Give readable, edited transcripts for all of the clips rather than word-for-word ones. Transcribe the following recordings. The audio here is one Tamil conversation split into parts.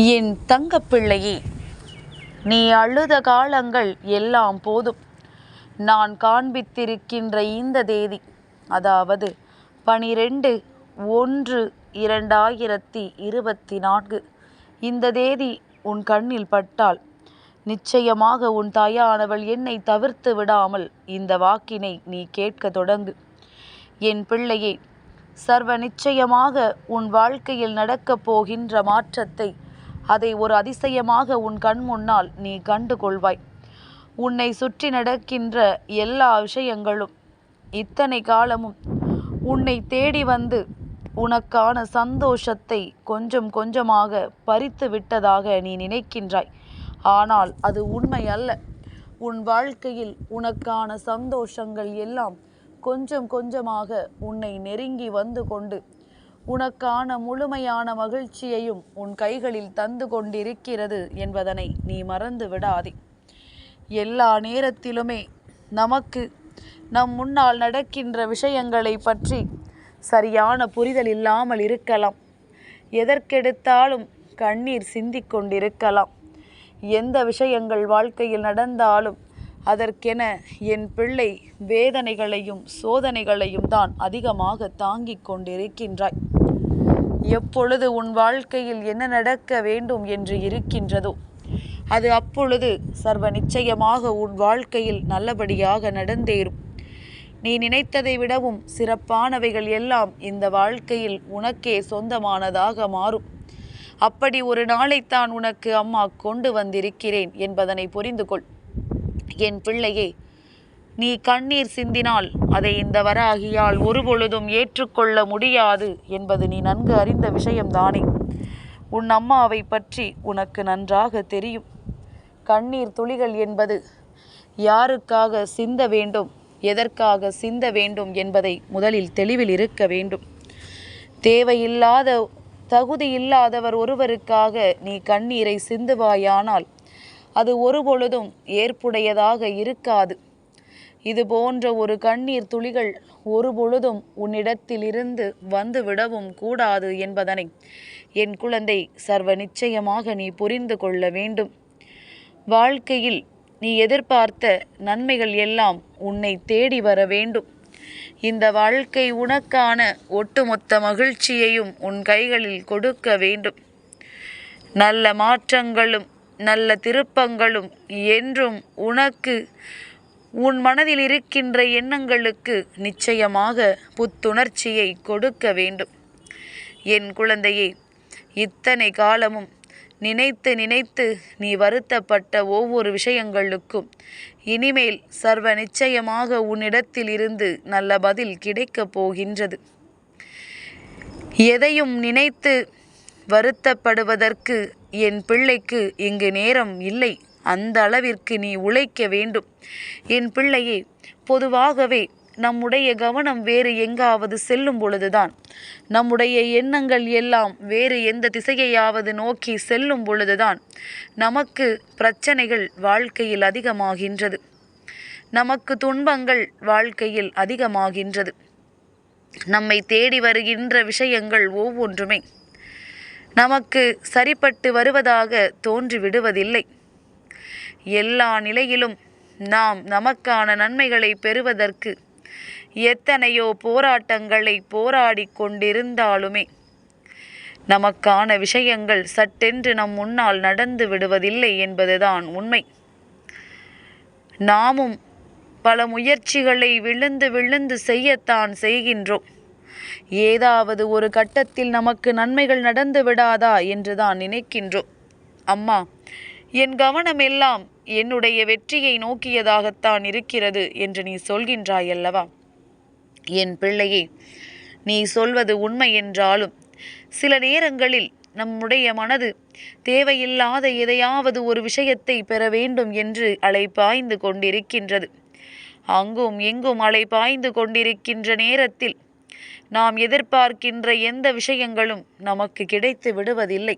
என் தங்கப்பிள்ளையே, நீ அழுத காலங்கள் எல்லாம் போதும். நான் காண்பித்திருக்கின்ற இந்த தேதி, அதாவது 12/1/2024, இந்த தேதி உன் கண்ணில் பட்டால் நிச்சயமாக உன் தாயானவள் என்னை தவிர்த்து விடாமல் இந்த வாக்கினை நீ கேட்க தொடங்கு. என் பிள்ளையே, சர்வ நிச்சயமாக உன் வாழ்க்கையில் நடக்கப் போகின்ற மாற்றத்தை, அதை ஒரு அதிசயமாக உன் கண் முன்னால் நீ கண்டு கொள்வாய். உன்னை சுற்றி நடக்கின்ற எல்லா விஷயங்களும் இத்தனை காலமும் உன்னை தேடி வந்து உனக்கான சந்தோஷத்தை கொஞ்சம் கொஞ்சமாக பறித்து விட்டதாக நீ நினைக்கின்றாய். ஆனால் அது உண்மை அல்ல. உன் வாழ்க்கையில் உனக்கான சந்தோஷங்கள் எல்லாம் கொஞ்சம் கொஞ்சமாக உன்னை நெருங்கி வந்து கொண்டு உனக்கான முழுமையான மகிழ்ச்சியையும் உன் கைகளில் தந்து கொண்டிருக்கிறது என்பதனை நீ மறந்து விடாதே. எல்லா நேரத்திலுமே நமக்கு நம் முன்னால் நடக்கின்ற விஷயங்களை பற்றி சரியான புரிதல் இல்லாமல் இருக்கலாம். எதற்கெடுத்தாலும் கண்ணீர் சிந்திக் கொண்டிருக்கலாம். எந்த விஷயங்கள் வாழ்க்கையில் நடந்தாலும் அதற்கென என் பிள்ளை வேதனைகளையும் சோதனைகளையும் தான் அதிகமாக தாங்கிக் கொண்டிருக்கின்றாய். எப்பொழுது உன் வாழ்க்கையில் என்ன நடக்க வேண்டும் என்று இருக்கின்றதோ அது அப்பொழுது சர்வ நிச்சயமாக உன் வாழ்க்கையில் நல்லபடியாக நடந்தேறும். நீ நினைத்ததை விடவும் சிறப்பானவைகள் எல்லாம் இந்த வாழ்க்கையில் உனக்கே சொந்தமானதாக மாறும். அப்படி ஒரு நாளைத்தான் உனக்கு அம்மா கொண்டு வந்திருக்கிறேன் என்பதனை புரிந்து கொள். என் பிள்ளையே, நீ கண்ணீர் சிந்தினால் அதை இந்த வராகியால் ஒருபொழுதும் ஏற்றுக்கொள்ள முடியாது என்பது நீ நன்கு அறிந்த விஷயம்தானே. உன் அம்மாவை பற்றி உனக்கு நன்றாக தெரியும். கண்ணீர் துளிகள் என்பது யாருக்காக சிந்த வேண்டும், எதற்காக சிந்த வேண்டும் என்பதை முதலில் தெளிவில் இருக்க வேண்டும். தேவையில்லாத தகுதி இல்லாதவர் ஒருவருக்காக நீ கண்ணீரை சிந்துவாயானால் அது ஒருபொழுதும் ஏற்புடையதாக இருக்காது. இது போன்ற ஒரு கண்ணீர் துளிகள் ஒருபொழுதும் உன்னிடத்திலிருந்து வந்துவிடவும் கூடாது என்பதனை என் குழந்தை சர்வ நிச்சயமாக நீ புரிந்து கொள்ள வேண்டும். வாழ்க்கையில் நீ எதிர்பார்த்த நன்மைகள் எல்லாம் உன்னை தேடி வர வேண்டும். இந்த வாழ்க்கை உனக்கான ஒட்டுமொத்த மகிழ்ச்சியையும் உன் கைகளில் கொடுக்க வேண்டும். நல்ல மாற்றங்களும் நல்ல திருப்பங்களும் என்றும் உனக்கு உன் மனதில் இருக்கின்ற எண்ணங்களுக்கு நிச்சயமாக புத்துணர்ச்சியை கொடுக்க வேண்டும். என் குழந்தையே, இத்தனை காலமும் நினைத்து நினைத்து நீ வருத்தப்பட்ட ஒவ்வொரு விஷயங்களுக்கும் இனிமேல் சர்வ நிச்சயமாக உன்னிடத்தில் இருந்து நல்ல பதில் கிடைக்கப் போகின்றது. எதையும் நினைத்து வருத்தப்படுவதற்கு என் பிள்ளைக்கு இங்கு நேரம் இல்லை. அந்த அளவிற்கு நீ உழைக்க வேண்டும். என் பிள்ளையே, பொதுவாகவே நம்முடைய கவனம் வேறு எங்காவது செல்லும் பொழுதுதான், நம்முடைய எண்ணங்கள் எல்லாம் வேறு எந்த திசையையாவது நோக்கி செல்லும் பொழுதுதான் நமக்கு பிரச்சனைகள் வாழ்க்கையில் அதிகமாகின்றது. நமக்கு துன்பங்கள் வாழ்க்கையில் அதிகமாகின்றது. நம்மை தேடி வருகின்ற விஷயங்கள் ஒவ்வொன்றுமே நமக்கு சரிப்பட்டு வருவதாக தோன்றிவிடுவதில்லை. எல்லா நிலையிலும் நாம் நமக்கான நன்மைகளை பெறுவதற்கு எத்தனையோ போராட்டங்களை போராடி கொண்டிருந்தாலுமே நமக்கான விஷயங்கள் சட்டென்று நம் முன்னால் நடந்து விடுவதில்லை என்பதுதான் உண்மை. நாமும் பல முயற்சிகளை விழுந்து விழுந்து செய்யத்தான் செய்கின்றோம். ஏதாவது ஒரு கட்டத்தில் நமக்கு நன்மைகள் நடந்து விடாதா என்றுதான் நினைக்கின்றோம். அம்மா, என் கவனம் எல்லாம் என்னுடைய வெற்றியை நோக்கியதாகத்தான் இருக்கிறது என்று நீ சொல்கின்றாய் அல்லவா? என் பிள்ளையே, நீ சொல்வது உண்மை என்றாலும் சில நேரங்களில் நம்முடைய மனது தேவையில்லாத எதையாவது ஒரு விஷயத்தை பெற வேண்டும் என்று அலைபாய்ந்து கொண்டிருக்கின்றது. அங்கும் எங்கும் அலைபாய்ந்து கொண்டிருக்கின்ற நேரத்தில் நாம் எதிர்பார்க்கின்ற எந்த விஷயங்களும் நமக்கு கிடைத்து விடுவதில்லை.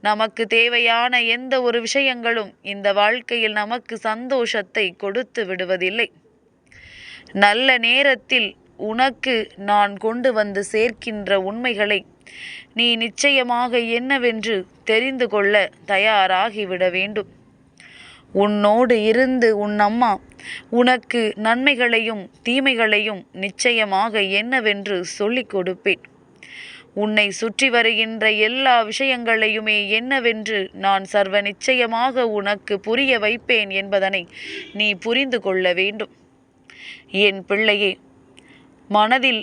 நமக்கு தேவையான எந்த ஒரு விஷயங்களும் இந்த வாழ்க்கையில் நமக்கு சந்தோஷத்தை கொடுத்து விடுவதில்லை. நல்ல நேரத்தில் உனக்கு நான் கொண்டு வந்து சேர்க்கின்ற உண்மைகளை நீ நிச்சயமாக என்னவென்று தெரிந்து கொள்ள தயாராகிவிட வேண்டும். உன்னோடு இருந்து உன் அம்மா உனக்கு நன்மைகளையும் தீமைகளையும் நிச்சயமாக என்னவென்று சொல்லிக் கொடுப்பேன். உன்னை சுற்றி வருகின்ற எல்லா விஷயங்களையுமே என்னவென்று நான் சர்வ நிச்சயமாக உனக்கு புரிய வைப்பேன் என்பதனை நீ புரிந்து கொள்ள வேண்டும். என் பிள்ளையே, மனதில்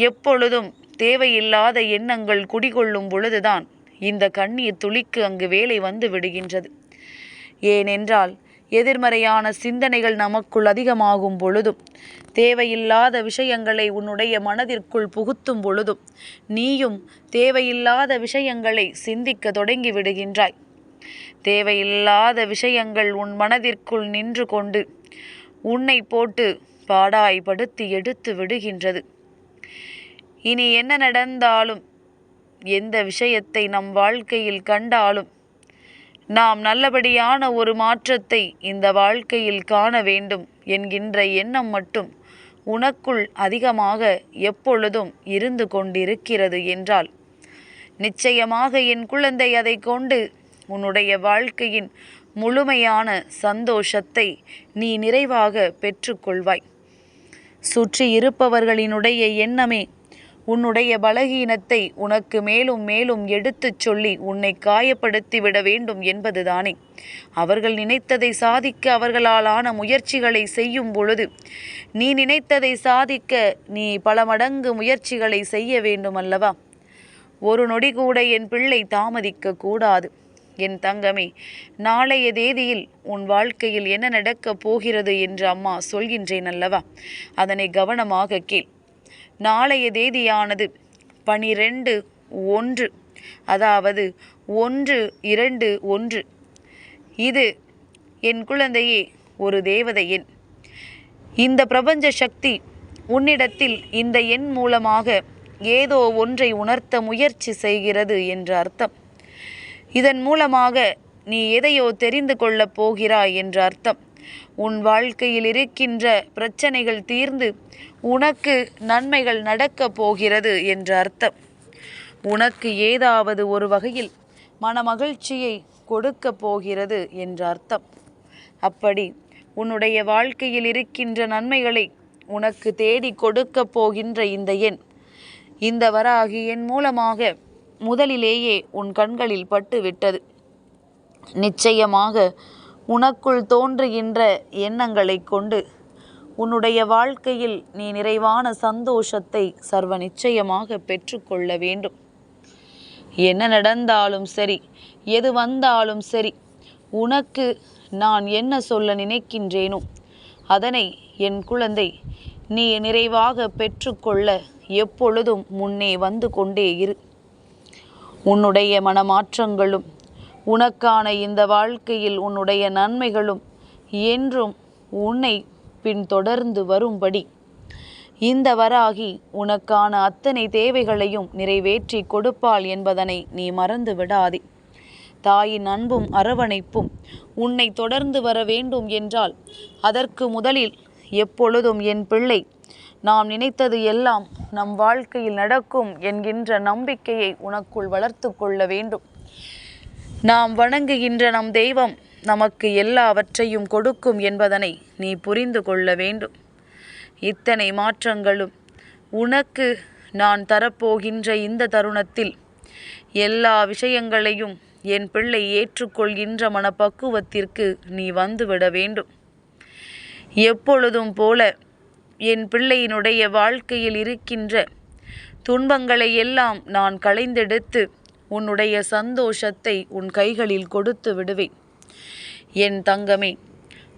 எப்பொழுதும் தேவையில்லாத எண்ணங்கள் குடிகொள்ளும் பொழுதுதான் இந்த கண்ணீர் துளிக்கு அங்கு வேலை வந்து விடுகின்றது. ஏனென்றால் எதிர்மறையான சிந்தனைகள் நமக்குள் அதிகமாகும் பொழுதும், தேவையில்லாத விஷயங்களை உன்னுடைய மனதிற்குள் புகுத்தும் பொழுதும் நீயும் தேவையில்லாத விஷயங்களை சிந்திக்க தொடங்கி விடுகின்றாய். தேவையில்லாத விஷயங்கள் உன் மனதிற்குள் நின்று கொண்டு உன்னை போட்டு பாடாய்படுத்தி எடுத்து விடுகின்றது. இனி என்ன நடந்தாலும், எந்த விஷயத்தை நம் வாழ்க்கையில் கண்டாலும், நாம் நல்லபடியான ஒரு மாற்றத்தை இந்த வாழ்க்கையில் காண வேண்டும் என்கின்ற எண்ணம் மட்டும் உனக்குள் அதிகமாக எப்பொழுதும் இருந்து கொண்டிருக்கிறது என்றால், நிச்சயமாக என் குழந்தை அதை கொண்டு உன்னுடைய வாழ்க்கையின் முழுமையான சந்தோஷத்தை நீ நிறைவாக பெற்றுக்கொள்வாய். சுற்றி இருப்பவர்களினுடைய எண்ணமே உன்னுடைய பலகீனத்தை உனக்கு மேலும் மேலும் எடுத்துச் சொல்லி உன்னை காயப்படுத்திவிட வேண்டும் என்பதுதானே. அவர்கள் நினைத்ததை சாதிக்க அவர்களால் ஆன முயற்சிகளை செய்யும் பொழுது நீ நினைத்ததை சாதிக்க நீ பல மடங்கு முயற்சிகளை செய்ய வேண்டும் அல்லவா? ஒரு நொடி கூட என் பிள்ளை தாமதிக்க கூடாது. என் தங்கமே, நாளைய தேதியில் உன் வாழ்க்கையில் என்ன நடக்கப் போகிறது என்று அம்மா சொல்கின்றேன் அல்லவா? அதனை கவனமாக கேள். நாளைய தேதியானது 12/1, அதாவது 121. இது என் குழந்தையே ஒரு தேவதை எண். இந்த பிரபஞ்ச சக்தி உன்னிடத்தில் இந்த எண் மூலமாக ஏதோ ஒன்றை உணர்த்த முயற்சி செய்கிறது என்று அர்த்தம். இதன் மூலமாக நீ எதையோ தெரிந்து கொள்ளப் போகிறாய் என்று அர்த்தம். உன் வாழ்க்கையில் இருக்கின்ற பிரச்சனைகள் தீர்ந்து உனக்கு நன்மைகள் நடக்கப் போகிறது என்று அர்த்தம். உனக்கு ஏதாவது ஒரு வகையில் மனமகிழ்ச்சியை கொடுக்கப் போகிறது என்று அர்த்தம். அப்படி உன்னுடைய வாழ்க்கையில் இருக்கின்ற நன்மைகளை உனக்கு தேடி கொடுக்கப் போகின்ற இந்த எண், இந்த வராகி எண் மூலமாக முதலிலேயே உன் கண்களில் பட்டு விட்டது. நிச்சயமாக உனக்குள் தோன்றுகின்ற எண்ணங்களை கொண்டு உன்னுடைய வாழ்க்கையில் நீ நிறைவான சந்தோஷத்தை சர்வ நிச்சயமாக பெற்றுக்கொள்ள வேண்டும். என்ன நடந்தாலும் சரி, எது வந்தாலும் சரி, உனக்கு நான் என்ன சொல்ல நினைக்கின்றேனோ அதனை என் குழந்தை நீ நிறைவாக பெற்றுக்கொள்ள எப்பொழுதும் முன்னே வந்து கொண்டே இரு. உன்னுடைய மனமாற்றங்களும் உனக்கான இந்த வாழ்க்கையில் உன்னுடைய நன்மைகளும் என்றும் உன்னை பின்தொடர்ந்து வரும்படி இந்த வராகி உனக்கான அத்தனை தேவைகளையும் நிறைவேற்றி கொடுப்பாள் என்பதனை நீ மறந்து விடாதே. தாயின் அன்பும் அரவணைப்பும் உன்னை தொடர்ந்து வர வேண்டும் என்றால் அதற்கு முதலில் எப்பொழுதும் என் பிள்ளை நாம் நினைத்தது எல்லாம் நம் வாழ்க்கையில் நடக்கும் என்கின்ற நம்பிக்கையை உனக்குள் வளர்த்து கொள்ள வேண்டும். நாம் வணங்குகின்ற நம் தெய்வம் நமக்கு எல்லாவற்றையும் கொடுக்கும் என்பதனை நீ புரிந்து கொள்ள வேண்டும். இத்தனை மாற்றங்களும் உனக்கு நான் தரப்போகின்ற இந்த தருணத்தில் எல்லா விஷயங்களையும் என் பிள்ளை ஏற்றுக்கொள்கின்ற மனப்பக்குவத்திற்கு நீ வந்துவிட வேண்டும். எப்பொழுதும் போல என் பிள்ளையினுடைய வாழ்க்கையில் இருக்கின்ற துன்பங்களை எல்லாம் நான் களைந்தெடுத்து உன்னுடைய சந்தோஷத்தை உன் கைகளில் கொடுத்து விடுவேன். என் தங்கமே,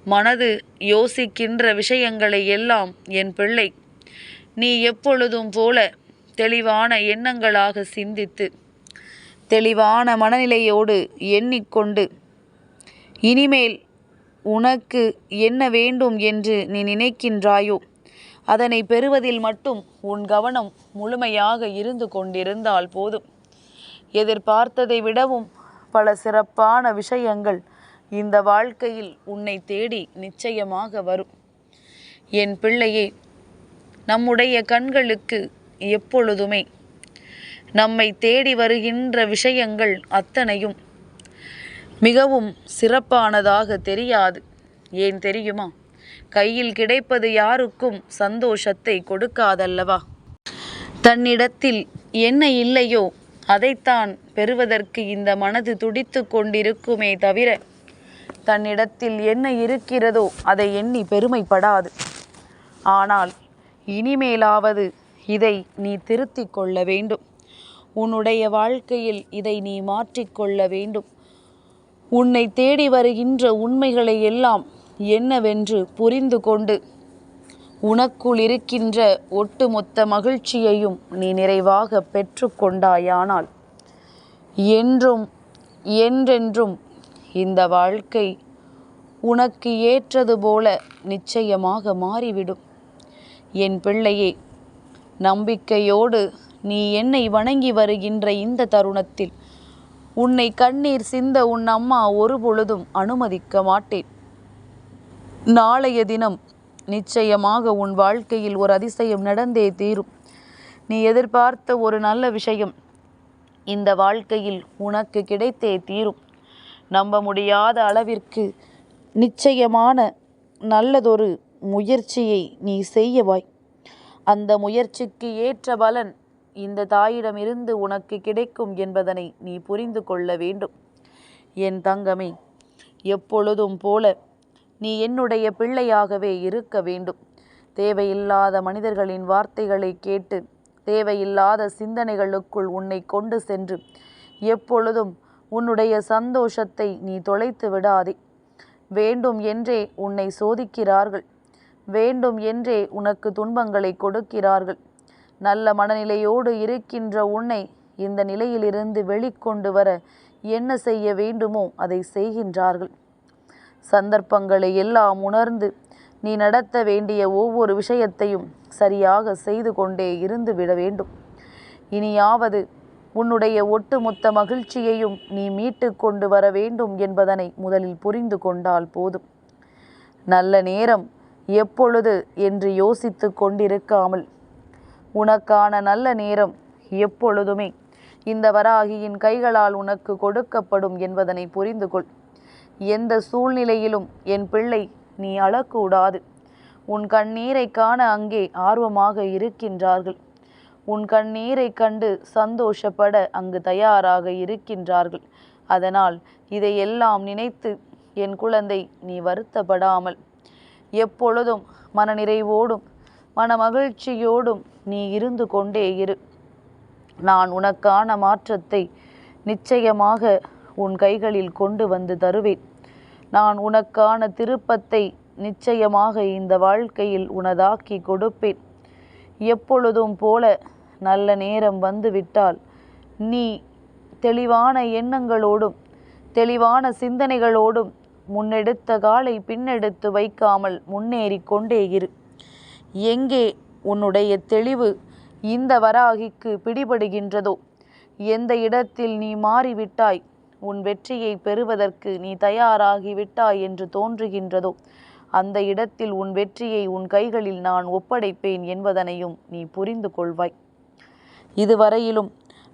மனது யோசிக்கின்ற விஷயங்களை எல்லாம் என் பிள்ளை நீ எப்பொழுதும் போல தெளிவான எண்ணங்களாக சிந்தித்து தெளிவான மனநிலையோடு எண்ணிக்கொண்டு இனிமேல் உனக்கு என்ன வேண்டும் என்று நீ நினைக்கின்றாயோ அதனை பெறுவதில் மட்டும் உன் கவனம் முழுமையாக இருந்து கொண்டிருந்தால் போதும். எதிர்பார்த்ததை விடவும் பல சிறப்பான விஷயங்கள் இந்த வாழ்க்கையில் உன்னை தேடி நிச்சயமாக வரும். என் பிள்ளையே, நம்முடைய கண்களுக்கு எப்பொழுதுமே நம்மை தேடி வருகின்ற விஷயங்கள் அத்தனையும் மிகவும் சிறப்பானதாக தெரியாது. ஏன் தெரியுமா? கையில் கிடைப்பது யாருக்கும் சந்தோஷத்தை கொடுக்காதல்லவா? தன்னிடத்தில் என்ன இல்லையோ அதைத்தான் பெறுவதற்கு இந்த மனது துடித்து கொண்டிருக்குமே தவிர, தன்னிடத்தில் என்ன இருக்கிறதோ அதை எண்ணி பெருமைப்படாது. ஆனால் இனிமேலாவது இதை நீ திருத்திக் கொள்ள வேண்டும். உன்னுடைய வாழ்க்கையில் இதை நீ மாற்றிக்கொள்ள வேண்டும். உன்னை தேடி வருகின்ற உண்மைகளை எல்லாம் என்னவென்று புரிந்து கொண்டு உனக்குள் இருக்கின்ற ஒட்டுமொத்த மகிழ்ச்சியையும் நீ நிறைவாக பெற்று கொண்டாயானால் என்றும் என்றென்றும் இந்த வாழ்க்கை உனக்கு ஏற்றது போல நிச்சயமாக மாறிவிடும். என் பிள்ளையே, நம்பிக்கையோடு நீ என்னை வணங்கி வருகின்ற இந்த தருணத்தில் உன்னை கண்ணீர் சிந்த உன் அம்மா ஒருபொழுதும் அனுமதிக்க மாட்டேன். நாளைய தினம் நிச்சயமாக உன் வாழ்க்கையில் ஒரு அதிசயம் நடந்தே தீரும். நீ எதிர்பார்த்த ஒரு நல்ல விஷயம் இந்த வாழ்க்கையில் உனக்கு கிடைத்தே தீரும். நம்ப முடியாத அளவிற்கு நிச்சயமான நல்லதொரு முயற்சியை நீ செய்யவாய். அந்த முயற்சிக்கு ஏற்ற பலன் இந்த தாயிடமிருந்து உனக்கு கிடைக்கும் என்பதனை நீ புரிந்து கொள்ள வேண்டும். என் தங்கமே, எப்பொழுதும் போல நீ என்னுடைய பிள்ளையாகவே இருக்க வேண்டும். தேவையில்லாத மனிதர்களின் வார்த்தைகளை கேட்டு தேவையில்லாத சிந்தனைகளுக்குள் உன்னை கொண்டு சென்று எப்பொழுதும் உன்னுடைய சந்தோஷத்தை நீ தொலைத்து விடாதே. வேண்டும் என்றே உன்னை சோதிக்கிறார்கள், வேண்டும் என்றே உனக்கு துன்பங்களை கொடுக்கிறார்கள். நல்ல மனநிலையோடு இருக்கின்ற உன்னை இந்த நிலையிலிருந்து வெளிக்கொண்டு வர என்ன செய்ய வேண்டுமோ அதை செய்கின்றார்கள். சந்தர்ப்பங்களை எல்லாம் உணர்ந்து நீ நடத்த வேண்டிய ஒவ்வொரு விஷயத்தையும் சரியாக செய்து கொண்டே இருந்து விட வேண்டும். இனியாவது உன்னுடைய ஒட்டுமொத்த மகிழ்ச்சியையும் நீ மீட்டு கொண்டு வர வேண்டும் என்பதனை முதலில் புரிந்து கொண்டால் போதும். நல்ல நேரம் எப்பொழுது என்று யோசித்து கொண்டிருக்காமல் உனக்கான நல்ல நேரம் எப்பொழுதுமே இந்த வராகியின் கைகளால் உனக்கு கொடுக்கப்படும் என்பதனை புரிந்து கொள். எந்த சூழ்நிலையிலும் என் பிள்ளை நீ அழக்கூடாது. உன் கண்ணீரை காண அங்கே ஆர்வமாக இருக்கின்றார்கள். உன் கண்ணீரை கண்டு சந்தோஷப்பட அங்கு தயாராக இருக்கின்றார்கள். அதனால் இதையெல்லாம் நினைத்து என் குழந்தை நீ வருத்தப்படாமல் எப்பொழுதும் மனநிறைவோடும் மனமகிழ்ச்சியோடும் நீ இருந்து கொண்டே இரு. நான் உனக்கான மாற்றத்தை நிச்சயமாக உன் கைகளில் கொண்டு வந்து தருவேன். நான் உனக்கான திருப்பத்தை நிச்சயமாக இந்த வாழ்க்கையில் உனதாக்கி கொடுப்பேன். எப்பொழுதும் போல நல்ல நேரம் வந்துவிட்டால் நீ தெளிவான எண்ணங்களோடும் தெளிவான சிந்தனைகளோடும் முன்னெடுத்த காலை பின்னெடுத்து வைக்காமல் முன்னேறி கொண்டே இரு. எங்கே உன்னுடைய தெளிவு இந்த வராகிக்கு பிடிபடுகின்றதோ, எந்த இடத்தில் நீ மாறிவிட்டாய், உன் வெற்றியை பெறுவதற்கு நீ தயாராகிவிட்டாய் என்று தோன்றுகின்றதோ, அந்த இடத்தில் உன் வெற்றியை உன் கைகளில் நான் ஒப்படைப்பேன் என்பதனையும் நீ புரிந்து கொள்வாய். இதுவரையிலும்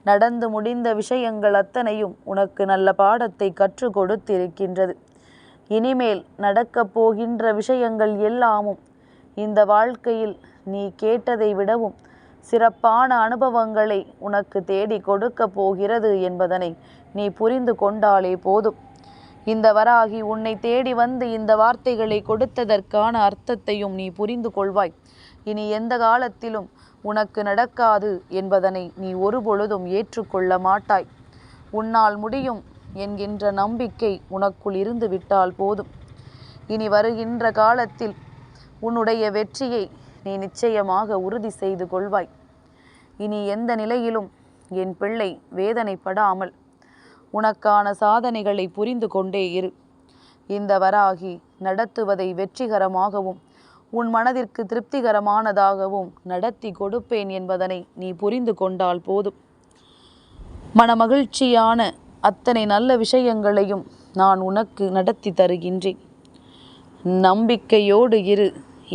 நடந்து முடிந்த விஷயங்கள் அத்தனையும் உனக்கு நல்ல பாடத்தை கற்றுக் கொடுத்திருக்கின்றது. இனிமேல் நடக்கப் போகின்ற விஷயங்கள் எல்லாமும் இந்த வாழ்க்கையில் நீ கேட்டதை விடவும் சிறப்பான அனுபவங்களை உனக்கு தேடி கொடுக்க போகிறது என்பதனை நீ புரிந்து கொண்டாலே போதும். இந்த வராகி உன்னை தேடி வந்து இந்த வார்த்தைகளை கொடுத்ததற்கான அர்த்தத்தையும் நீ புரிந்து கொள்வாய். இனி எந்த காலத்திலும் உனக்கு நடக்காது என்பதனை நீ ஒருபொழுதும் ஏற்றுக்கொள்ள மாட்டாய். உன்னால் முடியும் என்கின்ற நம்பிக்கை உனக்குள் இருந்து விட்டால் போதும். இனி வருகின்ற காலத்தில் உன்னுடைய வெற்றியை நீ நிச்சயமாக உறுதி செய்து கொள்வாய். இனி எந்த நிலையிலும் என் பிள்ளை வேதனைப்படாமல் உனக்கான சாதனைகளை புரிந்து கொண்டே இரு. இந்த வராகி நடத்துவதை வெற்றிகரமாகவும் உன் மனதிற்கு திருப்திகரமானதாகவும் நடத்தி கொடுப்பேன் என்பதனை நீ புரிந்து கொண்டால் போதும். மனமகிழ்ச்சியான அத்தனை நல்ல விஷயங்களையும் நான் உனக்கு நடத்தி தருகின்றேன். நம்பிக்கையோடு இரு.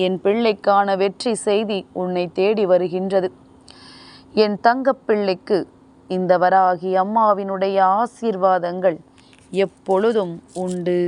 என் பிள்ளைக்கான வெற்றி செய்தி உன்னை தேடி வருகின்றது. என் தங்கப்பிள்ளைக்கு இந்த வராகி அம்மாவினுடைய ஆசீர்வாதங்கள் எப்பொழுதும் உண்டு.